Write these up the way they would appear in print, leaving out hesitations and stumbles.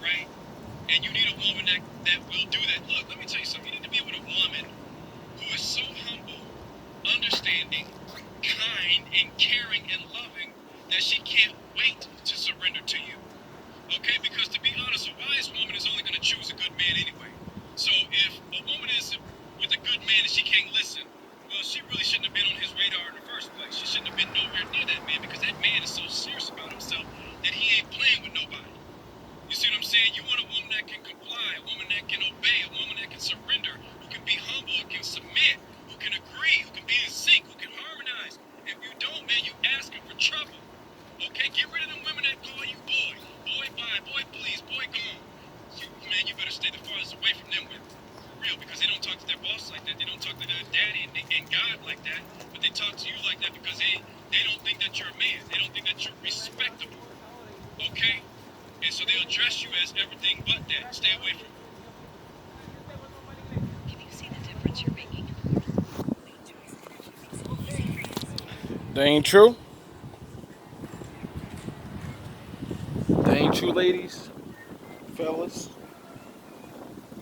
right? And you need a woman that will do that. Look, let me tell you something. You need to be with a woman who is so humble, understanding, kind, and caring and loving that she can't wait to surrender to you. Okay? Because to be honest, a wise woman is only going to choose a good man anyway. So if a woman is with a good man and she can't listen, well, she really shouldn't have been on his radar in the first place. She shouldn't have been nowhere near that man because that man is so serious about himself that he ain't playing with nobody. You see what I'm saying? You want a woman that can comply, a woman that can obey, a woman that can surrender, who can be humble, who can submit, who can agree, who can be in sync, who can harmonize. If you don't, man, you asking for trouble. Okay, get rid of them women that call you boy. Boy bye, boy please, boy gone. Man, you better stay the farthest away from them women. For real, because they don't talk to their boss like that. They don't talk to their daddy and God like that. But they talk to you like that because they don't think that you're a man. They don't think that you're respectable. Okay? And so they'll dress you as everything but that. Stay away from it. Can you see the difference you're making in the world? That ain't true. That ain't true, ladies, fellas.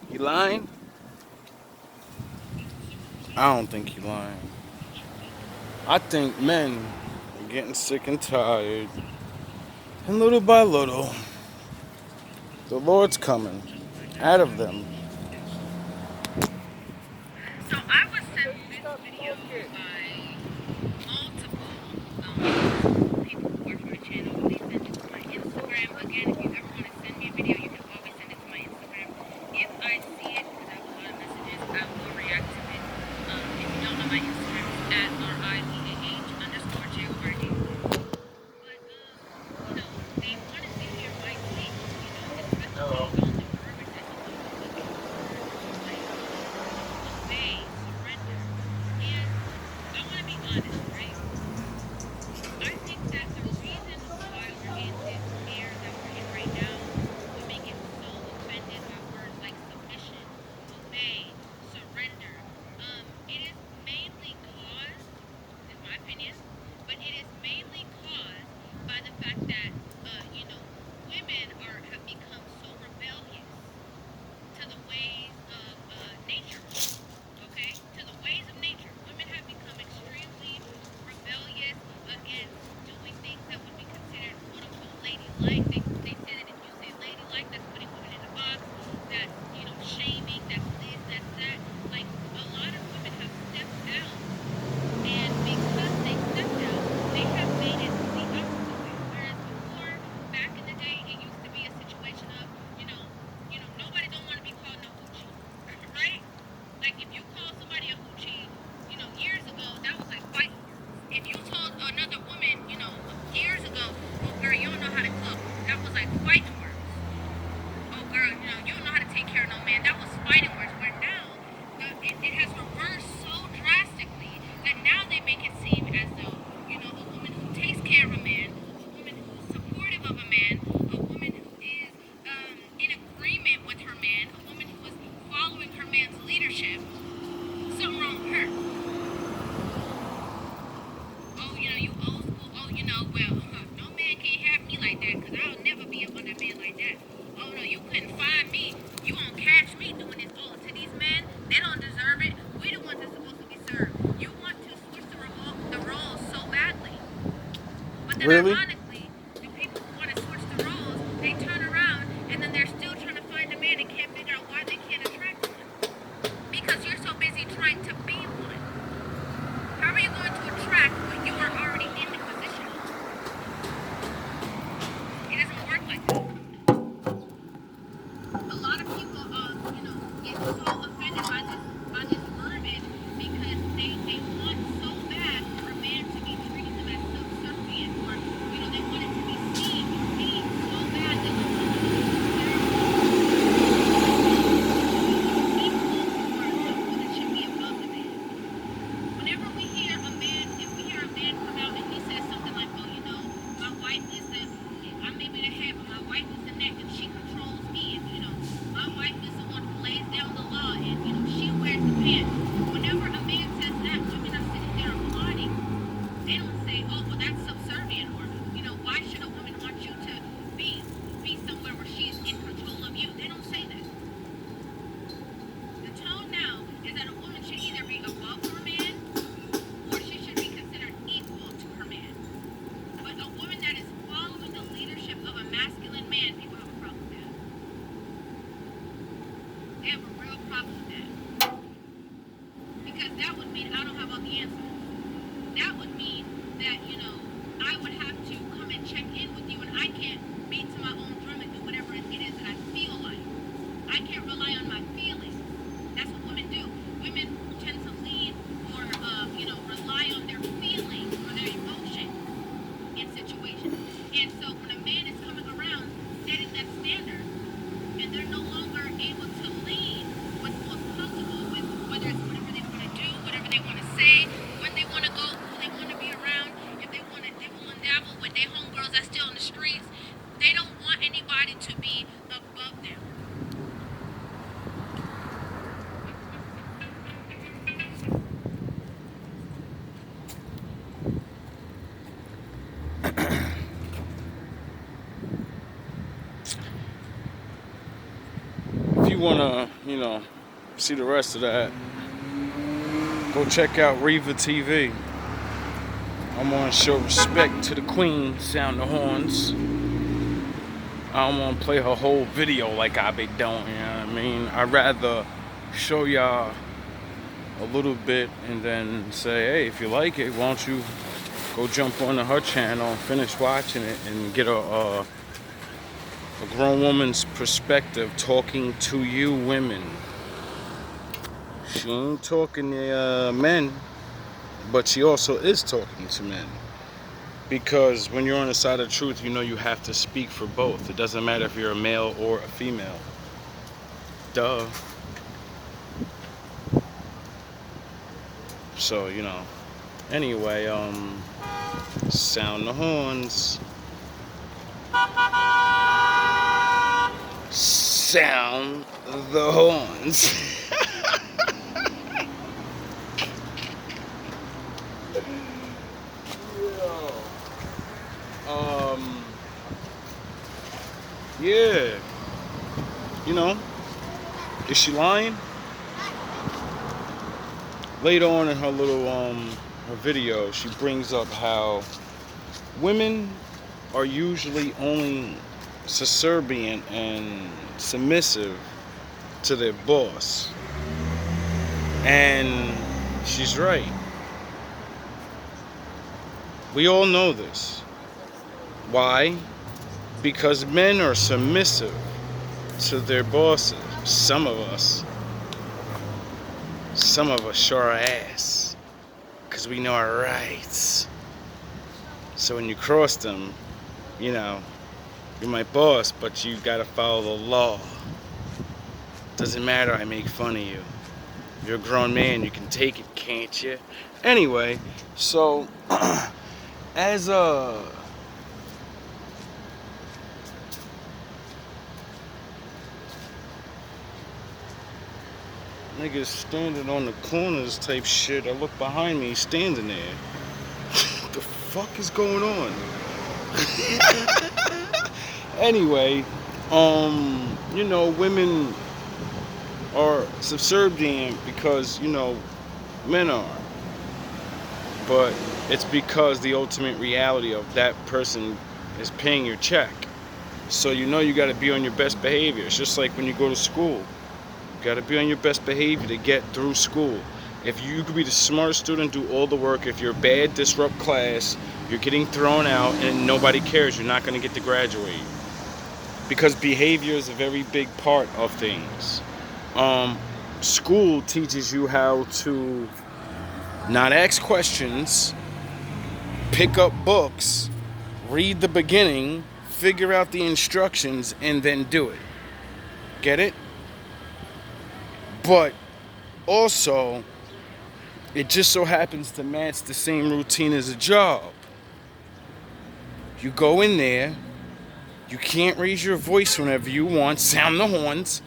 You lying? I don't think you lying. I think men are getting sick and tired. And little by little, the Lord's coming out of them. So I was sent this video by multiple people who work for the channel. They sent it to my Instagram. Again, if you ever want to send me a video, you can always send it to my Instagram. If I see it, because I have a lot of messages, I will react to it. If you don't know my Instagram, it's at RIEAH_JORD. But, they wanted to hear my take, especially on the verbiage that he used with the word, like, obey, surrender. And I want to be honest, right? I problem with that. Because that would mean I don't have all the answers. That would mean that, I would have to come and check in with you, and I can't beat to my own drum and do whatever it is that I feel like. I can't rely on my feelings. That's what women do. Women tend to lean or, rely on their feelings or their emotions in situations. And so when a man is coming around setting that standard, and they're no longer able to lean what's most comfortable with, whether it's whatever they want to do, whatever they want to say, when they want to go, who they want to be around, if they want to dibble and dabble with their homegirls that's still in the streets, they don't want anybody to be above them. If you wanna, see the rest of that, go check out Reva TV. I'm gonna show respect to the queen, sound the horns. I don't wanna play her whole video like I be doing, you know what I mean? I'd rather show y'all a little bit and then say, hey, if you like it, why don't you go jump onto her channel and finish watching it and get a grown woman's perspective talking to you women. She ain't talking to men, but she also is talking to men. Because when you're on the side of truth, you have to speak for both. It doesn't matter if you're a male or a female. Duh. So, anyway, sound the horns. Sound the horns. Yeah. Is she lying? Later on in her little her video, she brings up how women are usually only subservient and submissive to their boss. And she's right. We all know this. Why? Because men are submissive to their bosses. Some of us show our ass. Because we know our rights. So when you cross them, you're my boss, but you gotta follow the law. Doesn't matter, I make fun of you. You're a grown man, you can take it, can't you? Anyway, so as niggas standing on the corners type shit, I look behind me, he's standing there. What the fuck is going on? Anyway, women are subservient because, men are. But it's because the ultimate reality of that person is paying your check. So you gotta be on your best behavior. It's just like when you go to school. You gotta be on your best behavior to get through school. If you could be the smartest student, do all the work. If you're bad, disrupt class, you're getting thrown out and nobody cares. You're not gonna get to graduate. Because behavior is a very big part of things. School teaches you how to not ask questions, pick up books, read the beginning, figure out the instructions, and then do it. Get it? But also, it just so happens to match the same routine as a job. You go in there, you can't raise your voice whenever you want, sound the horns.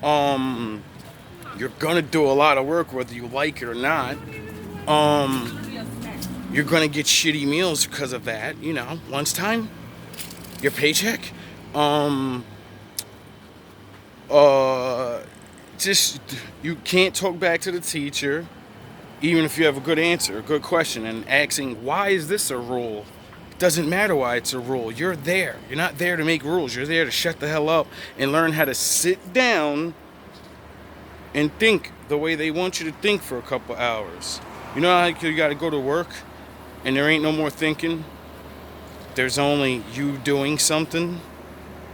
You're gonna do a lot of work whether you like it or not. You're gonna get shitty meals because of that, lunchtime, your paycheck. Just, you can't talk back to the teacher, even if you have a good answer, a good question, and asking, why is this a rule? It doesn't matter why it's a rule. You're there. You're not there to make rules. You're there to shut the hell up and learn how to sit down and think the way they want you to think for a couple hours. You know how you got to go to work and there ain't no more thinking? There's only you doing something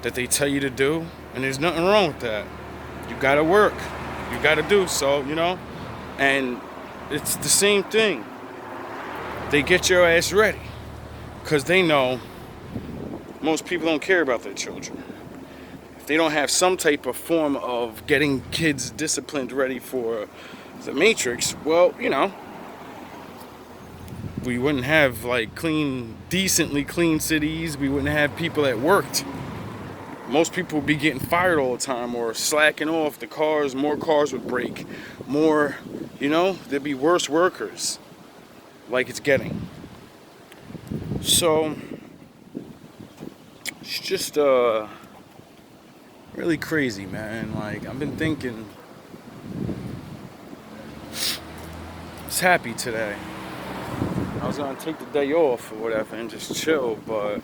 that they tell you to do, and there's nothing wrong with that. You got to work. You got to do so, you know? And it's the same thing. They get your ass ready because they know most people don't care about their children. If they don't have some type of form of getting kids disciplined ready for the Matrix, well, you know, we wouldn't have like decently clean cities. We wouldn't have people that worked. Most people would be getting fired all the time or slacking off. More cars would break. More, you know, there'd be worse workers like it's getting. So, it's just really crazy, man. Like, I've been thinking, I was happy today. I was gonna take the day off or whatever and just chill, but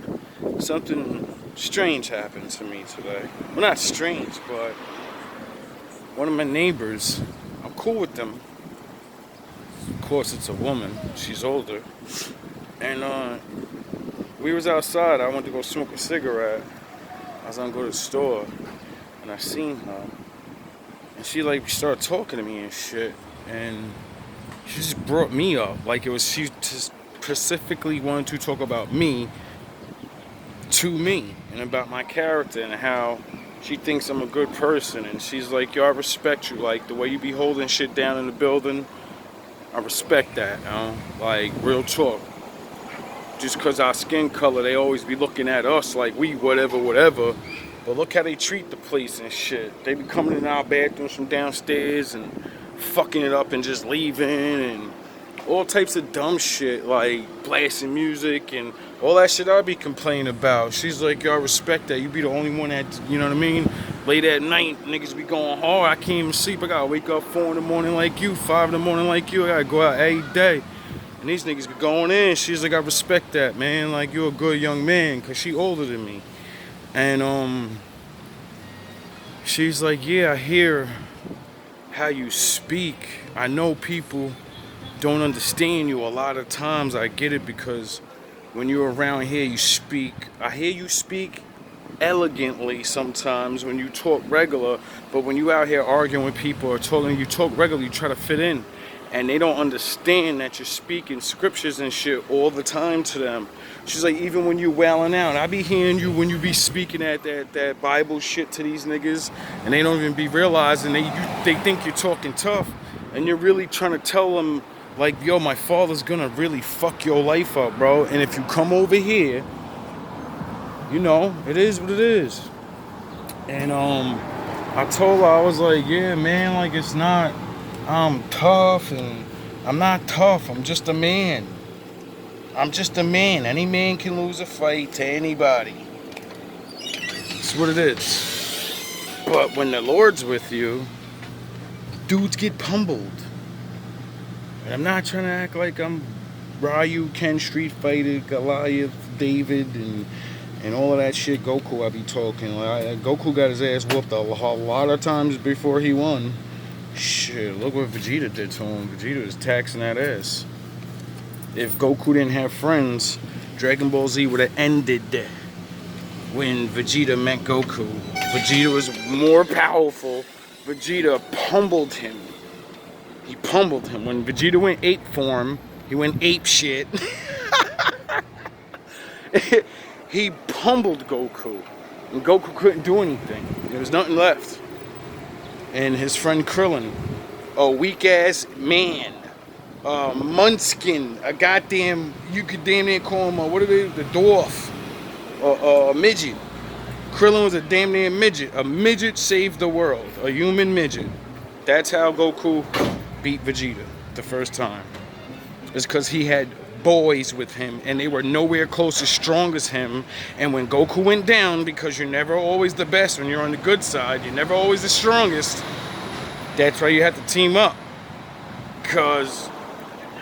something strange happened to me today. Well, not strange, but one of my neighbors, I'm cool with them. Of course, it's a woman. She's older. And we was outside. I went to go smoke a cigarette. I was gonna go to the store, and I seen her. And she started talking to me and shit. And she just brought me up. Like she just specifically wanted to talk about me to me and about my character and how she thinks I'm a good person. And she's like, yo, I respect you. Like, the way you be holding shit down in the building, I respect that, you know? Like, real talk. Just because our skin color, they always be looking at us like we whatever. But look how they treat the place and shit. They be coming in our bathrooms from downstairs and fucking it up and just leaving and all types of dumb shit, like blasting music and all that shit I be complaining about. She's like, yo, I respect that. You be the only one that, you know what I mean? Late at night, niggas be going hard. I can't even sleep. I gotta wake up 4 in the morning like you, 5 in the morning like you. I gotta go out every day. And these niggas be going in. She's like, I respect that, man. Like, you're a good young man, because she older than me. And, she's like, yeah, I hear how you speak. I know people don't understand you a lot of times. I get it, because when you're around here, you speak. I hear you speak elegantly sometimes when you talk regular, but when you out here arguing with people or talking, you talk regular, you try to fit in. And they don't understand that you're speaking scriptures and shit all the time to them. She's like, even when you wailing out, I be hearing you when you be speaking at that Bible shit to these niggas, and they don't even be realizing they think you're talking tough, and you're really trying to tell them, like, yo, my father's gonna really fuck your life up, bro. And if you come over here, you know, it is what it is. And I told her, I was like, yeah, man, like, it's not, I'm tough, and I'm not tough. I'm just a man. I'm just a man. Any man can lose a fight to anybody. That's what it is. But when the Lord's with you, dudes get pummeled. And I'm not trying to act like I'm Ryu, Ken, Street Fighter, Goliath, David, and all of that shit. Goku, I be talking. Like, Goku got his ass whooped a lot of times before he won. Shit, look what Vegeta did to him. Vegeta was taxing that ass. If Goku didn't have friends, Dragon Ball Z would have ended when Vegeta met Goku. Vegeta was more powerful. Vegeta pummeled him. He pummeled him. When Vegeta went ape form, he went ape shit. He pummeled Goku. And Goku couldn't do anything. There was nothing left. And his friend Krillin, a weak ass man, Munchkin, a goddamn, you could damn near call him the dwarf, a midget. Krillin was a damn near midget. A midget saved the world, a human midget. That's how Goku beat Vegeta the first time. It's because he had boys with him, and they were nowhere close as strong as him. And when Goku went down, because you're never always the best when you're on the good side, you're never always the strongest, that's why you have to team up, because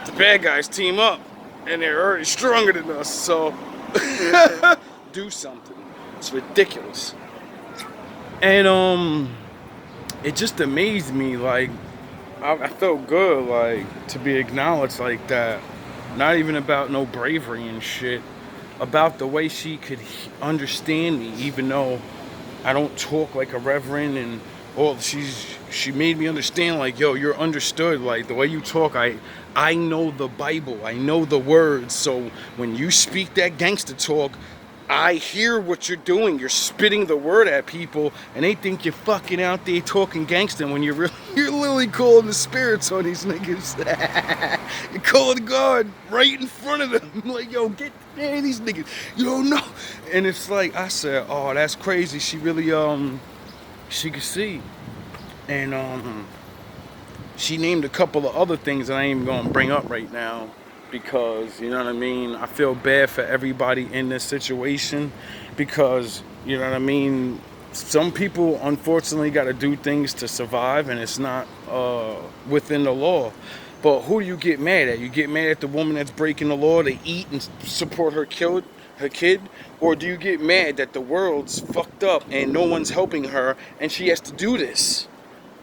the bad guys team up and they're already stronger than us. So do something. It's ridiculous. And it just amazed me. Like, I felt good, like, to be acknowledged like that. Not even about no bravery and shit. About the way she could understand me, even though I don't talk like a reverend, and she made me understand, like, yo, you're understood. Like, the way you talk, I know the Bible, I know the words. So when you speak that gangster talk, I hear what you're doing. You're spitting the word at people, and they think you're fucking out there talking gangster when you're really, you're literally calling the spirits on these niggas. You're calling God right in front of them. Like, yo, get man, these niggas. You don't know. And it's like, I said, oh, that's crazy. She really she could see, and she named a couple of other things that I ain't even gonna bring up right now, because, you know what I mean, I feel bad for everybody in this situation, because, you know what I mean, some people unfortunately got to do things to survive, and it's not within the law. But who do you get mad at? You get mad at the woman that's breaking the law to eat and support her kid, or do you get mad that the world's fucked up and no one's helping her and she has to do this?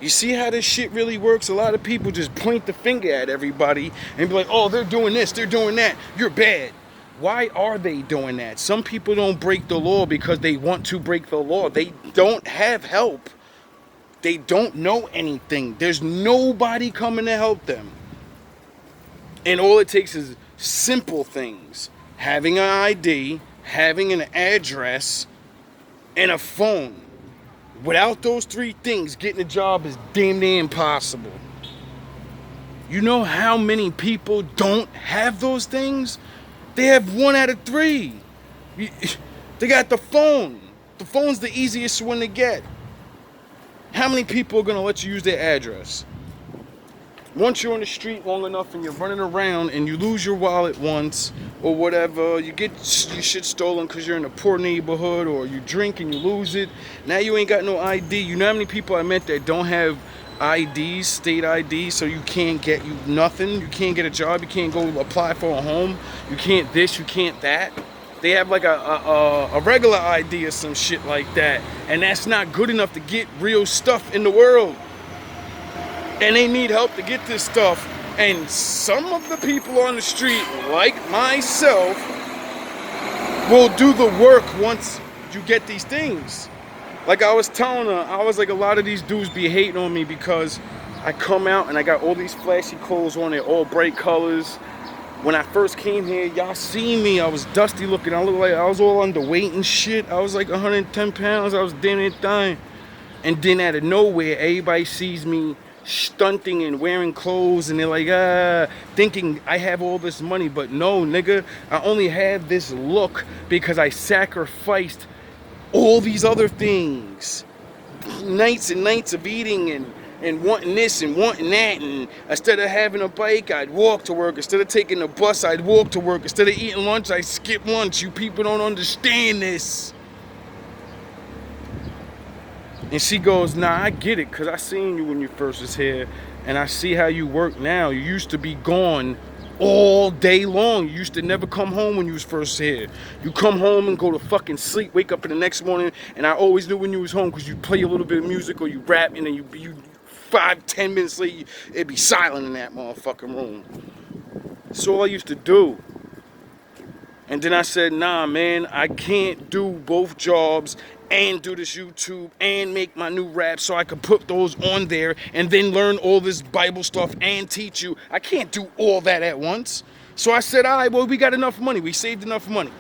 You see how this shit really works? A lot of people just point the finger at everybody and be like, oh, they're doing this, they're doing that, you're bad. Why are they doing that? Some people don't break the law because they want to break the law. They don't have help. They don't know anything. There's nobody coming to help them. And all it takes is simple things. Having an ID, having an address, and a phone. Without those three things, getting a job is damn near impossible. You know how many people don't have those things? They have 1 out of 3. They got the phone. The phone's the easiest one to get. How many people are going to let you use their address? Once you're on the street long enough and you're running around and you lose your wallet once or whatever, you get your shit stolen because you're in a poor neighborhood, or you drink and you lose it. Now you ain't got no ID. You know how many people I met that don't have IDs, state IDs, so you can't get you nothing. You can't get a job. You can't go apply for a home. You can't this, you can't that. They have like a regular ID or some shit like that, and that's not good enough to get real stuff in the world. And they need help to get this stuff. And some of the people on the street, like myself, will do the work once you get these things. Like I was telling her, I was like, a lot of these dudes be hating on me because I come out and I got all these flashy clothes on. They're all bright colors. When I first came here, y'all seen me. I was dusty looking. I looked like I was all underweight and shit. I was like 110 pounds. I was damn near dying. And then out of nowhere, everybody sees me stunting and wearing clothes, and they're like, thinking I have all this money. But no, nigga, I only have this look because I sacrificed all these other things. Nights and nights of eating and wanting this and wanting that, and instead of having a bike, I'd walk to work. Instead of taking the bus, I'd walk to work. Instead of eating lunch, I'd skip lunch. You people don't understand this. And she goes, nah, I get it, because I seen you when you first was here, and I see how you work now. You used to be gone all day long. You used to never come home when you was first here. You come home and go to fucking sleep, wake up in the next morning, and I always knew when you was home because you play a little bit of music or you rap, and then you 5-10 minutes later, it'd be silent in that motherfucking room. That's all I used to do. And then I said, nah, man, I can't do both jobs and do this YouTube and make my new rap, so I could put those on there and then learn all this Bible stuff and teach you. I can't do all that at once. So I said, all right, well, we got enough money. We saved enough money.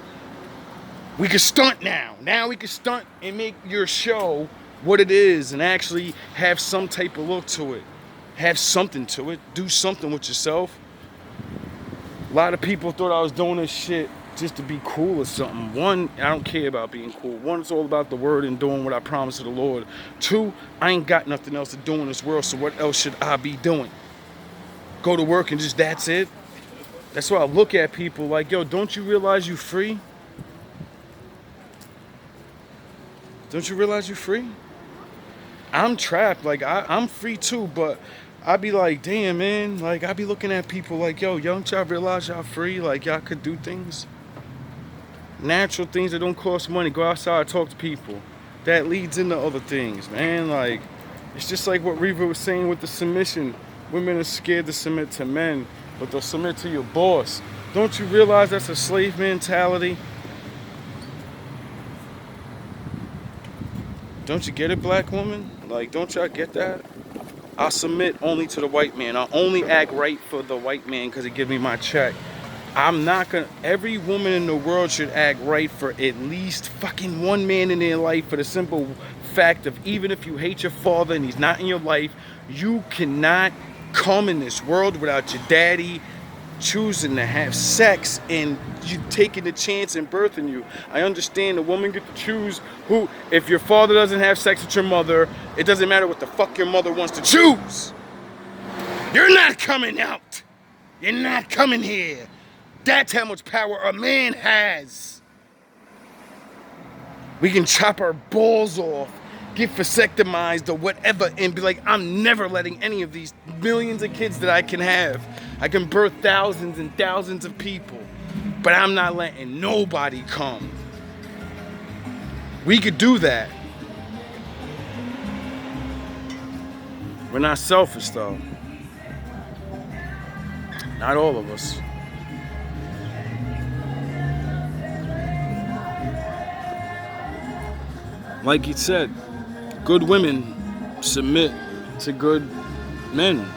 We can stunt now. Now we can stunt and make your show what it is and actually have some type of look to it. Have something to it. Do something with yourself. A lot of people thought I was doing this shit just to be cool or something. One, I don't care about being cool. One, it's all about the word and doing what I promised to the Lord. Two, I ain't got nothing else to do in this world, so what else should I be doing? Go to work and just that's it? That's why I look at people like, yo, don't you realize you free? Don't you realize you free? I'm trapped. Like, I'm free too, but I be like, damn, man. Like, I be looking at people like, yo, don't y'all realize y'all free? Like, y'all could do things. Natural things that don't cost money. Go outside, talk to people. That leads into other things, man. Like, It's just like what Reva was saying with the submission. Women are scared to submit to men, but they'll submit to your boss. Don't you realize that's a slave mentality? Don't you get it, black woman? Like, don't y'all get that? I'll submit only to the white man. I'll only act right for the white man because he give me my check. I'm not gonna, every woman in the world should act right for at least fucking one man in their life, for the simple fact of, even if you hate your father and he's not in your life, you cannot come in this world without your daddy choosing to have sex and you taking the chance in birthing you. I understand the woman get to choose who, if your father doesn't have sex with your mother, it doesn't matter what the fuck your mother wants to choose. You're not coming out. You're not coming here. That's how much power a man has. We can chop our balls off, get vasectomized or whatever, and be like, I'm never letting any of these millions of kids that I can have. I can birth thousands and thousands of people, but I'm not letting nobody come. We could do that. We're not selfish though. Not all of us. Like you said, good women submit to good men.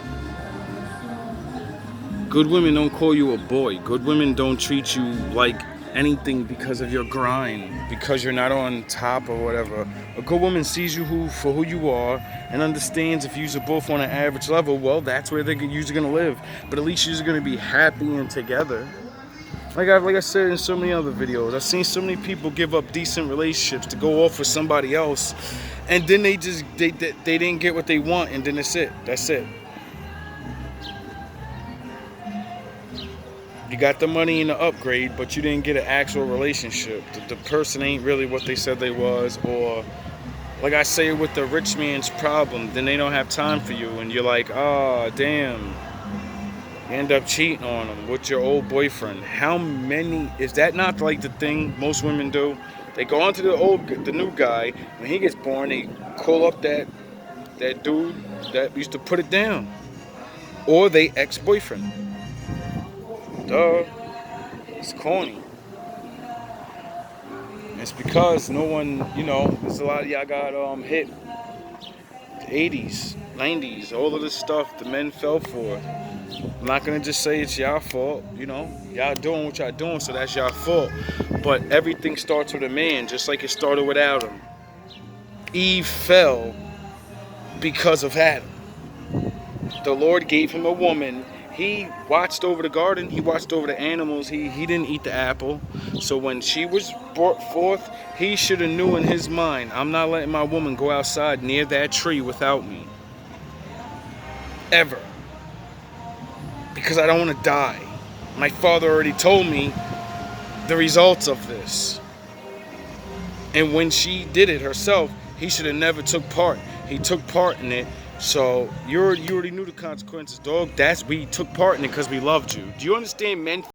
Good women don't call you a boy. Good women don't treat you like anything because of your grind, because you're not on top or whatever. A good woman sees you for who you are and understands if you're both on an average level, well, that's where they're usually gonna live. But at least you're gonna be happy and together. Like I said in so many other videos, I've seen so many people give up decent relationships to go off with somebody else, and then they didn't get what they want, and then that's it. That's it. You got the money and the upgrade, but you didn't get an actual relationship. The person ain't really what they said they was, or like I say with the rich man's problem, then they don't have time for you, and you're like, oh, damn. You end up cheating on them with your old boyfriend. How many, is that not like the thing most women do? They go on to the new guy, when he gets born, they call up that dude that used to put it down. Or they ex-boyfriend. Duh. It's corny. It's because no one, there's a lot of y'all got hit. The 80s, 90s, all of this stuff the men fell for. I'm not gonna just say it's y'all fault, y'all doing what y'all doing, so that's y'all fault. But everything starts with a man, just like it started with Adam. Eve fell because of Adam. The Lord gave him a woman. He watched over the garden, he watched over the animals, he didn't eat the apple. So when she was brought forth, he should have knew in his mind, I'm not letting my woman go outside near that tree without me. Ever. Because I don't want to die. My father already told me the results of this. And when she did it herself, he should have never took part. He took part in it. So you already knew the consequences, dog. We took part in it because we loved you. Do you understand, men?